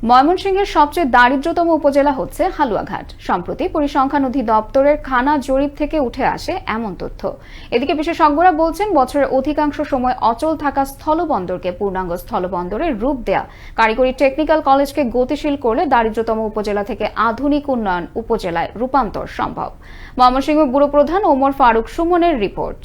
ময়মনসিংহের সবচেয়ে দারিদ্রতম উপজেলা হচ্ছে হালুয়াঘাট। সম্প্রতি পরিসংখ্যান অধিদপ্তরের খানা জরিপ থেকে উঠে আসে এমন তথ্য। এদিকে বিশেষজ্ঞরা বলছেন, বছরের অধিকাংশ সময় অচল থাকা স্থলবন্দরকে পূর্ণাঙ্গ স্থলবন্দরের রূপ দেয়া, কারিগরি টেকনিক্যাল কলেজকে গতিশীল করলে দারিদ্রতম উপজেলা থেকে আধুনিক উন্নয়ন উপজেলায় রূপান্তর সম্ভব। ময়মনসিংহ ব্যুরো প্রধান ওমর ফারুক সুমনের রিপোর্ট।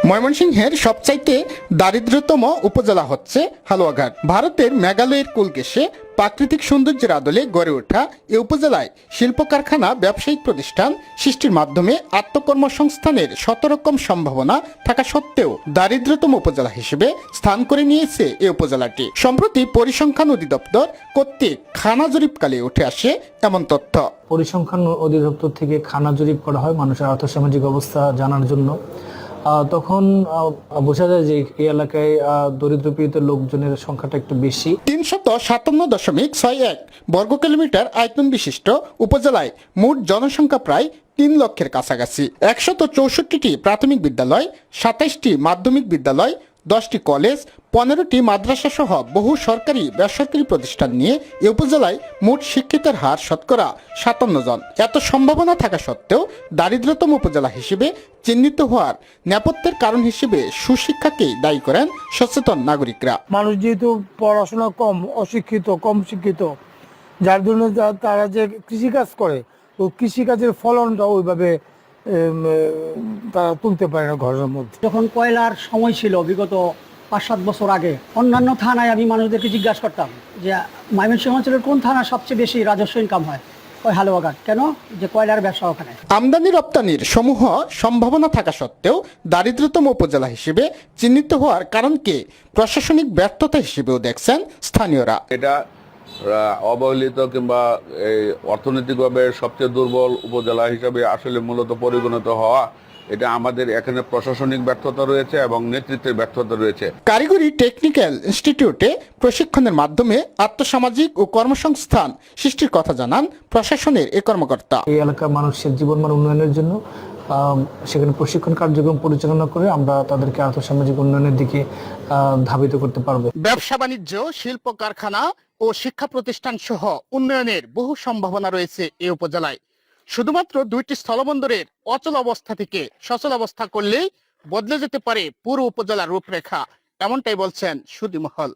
ময়মনসিংহের সবচাইতে দারিদ্রতম উপজেলা হচ্ছে হালুয়াঘাট। ভারতের মেঘালয়ের কুল ঘেঁষে প্রাকৃতিক সৌন্দর্যের আদলে গড়ে ওঠা এ উপজেলায় শিল্প কারখানা, ব্যবসায়িক প্রতিষ্ঠান সৃষ্টির মাধ্যমে আত্মকর্মসংস্থানের শত রকম সম্ভাবনা থাকা সত্ত্বেও দারিদ্রতম উপজেলা হিসেবে স্থান করে নিয়েছে এ উপজেলাটি। সম্প্রতি পরিসংখ্যান অধিদপ্তর কর্তৃক খানা জরিপকালে উঠে আসে এমন তথ্য। পরিসংখ্যান অধিদপ্তর থেকে খানা জরিপ করা হয় মানুষের আর্থসামাজিক অবস্থা জানার জন্য। তখন বোঝা যায় যে এই এলাকায় দরিদ্র পীড়িত লোকজনের সংখ্যাটা একটু বেশি। 357.61 বর্গ কিলোমিটার আয়তন বিশিষ্ট উপজেলায় মোট জনসংখ্যা প্রায় 3 লক্ষের কাছাকাছি। 164টি প্রাথমিক বিদ্যালয়, 27টি মাধ্যমিক বিদ্যালয়, 10টি কলেজ, 15টি মাদ্রাসা সহ বহু সরকারি বেসরকারি প্রতিষ্ঠান নিয়ে এ উপজেলায় মোট শিক্ষিতের হার শতকরা 57 জন। এত সম্ভাবনা থাকা সত্ত্বেও দারিদ্রতম উপজেলা হিসেবে চিহ্নিত হওয়ার নেপথ্যের কারণ হিসেবে সুশিক্ষাকেই দায়ী করেন সচেতন নাগরিকরা। মানুষ যেহেতু পড়াশোনা কম, অশিক্ষিত, কম শিক্ষিত, যার জন্য তারা যে কৃষিকাজ করে, তো কৃষিকাজের ফলনটা ওইভাবে তারা তুলতে পারে না ঘরের মধ্যে। যখন কয়লার সময় ছিল বিগত 5-7 বছর আগে, অন্যান্য থানায় আমি মানুষদেরকে জিজ্ঞাসা করতাম যে ময়মনসিংহ অঞ্চলের কোন থানা সবচেয়ে বেশি রাজস্ব ইনকাম হয়। ওই হালুয়াঘাট। কেন? যে কয়লার ব্যবসা ওখানে। আমদানি রপ্তানির সমূহ সম্ভাবনা থাকা সত্ত্বেও দারিদ্রতম উপজেলা হিসেবে চিহ্নিত হওয়ার কারণকে প্রশাসনিক ব্যর্থতা হিসেবেও দেখছেন স্থানীয়রা। এটা অবহেলিত কিংবা এই অর্থনৈতিকভাবে সবচেয়ে দুর্বল উপজেলা হিসাবে আসলে মূলত পরিগণিত হওয়া, এটা আমাদের এখানে প্রশাসনিক ব্যর্থতা রয়েছে এবং নেতৃত্বের ব্যর্থতা রয়েছে। কারিগরি টেকনিক্যাল ইনস্টিটিউটে প্রশিক্ষণের মাধ্যমে আর্থসামাজিক ও কর্মসংস্থান সৃষ্টির কথা জানান প্রশাসনের এই কর্মকর্তা। এই এলাকার মানুষের জীবনমান উন্নয়নের জন্য সেখানে প্রশিক্ষণ কার্যক্রম পরিচালনা করে আমরা তাদেরকে আর্থসামাজিক উন্নয়নের দিকে ধাবিত করতে পারবো। ব্যবসা বাণিজ্য, শিল্প কারখানা ও শিক্ষা প্রতিষ্ঠান সহ উন্নয়নের বহু সম্ভাবনা রয়েছে এই উপজেলায়। শুধুমাত্র 2টি স্থলবন্দরের অচল অবস্থা থেকে সচল অবস্থা করলেই বদলে যেতে পারে পুরো উপজেলার রূপরেখা, এমনটাই বলছেন সুধী মহল।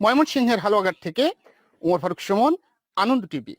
ময়মনসিংহের হালুয়াঘাট থেকে ওমর ফারুক সুমন, আনন্দ টিভি।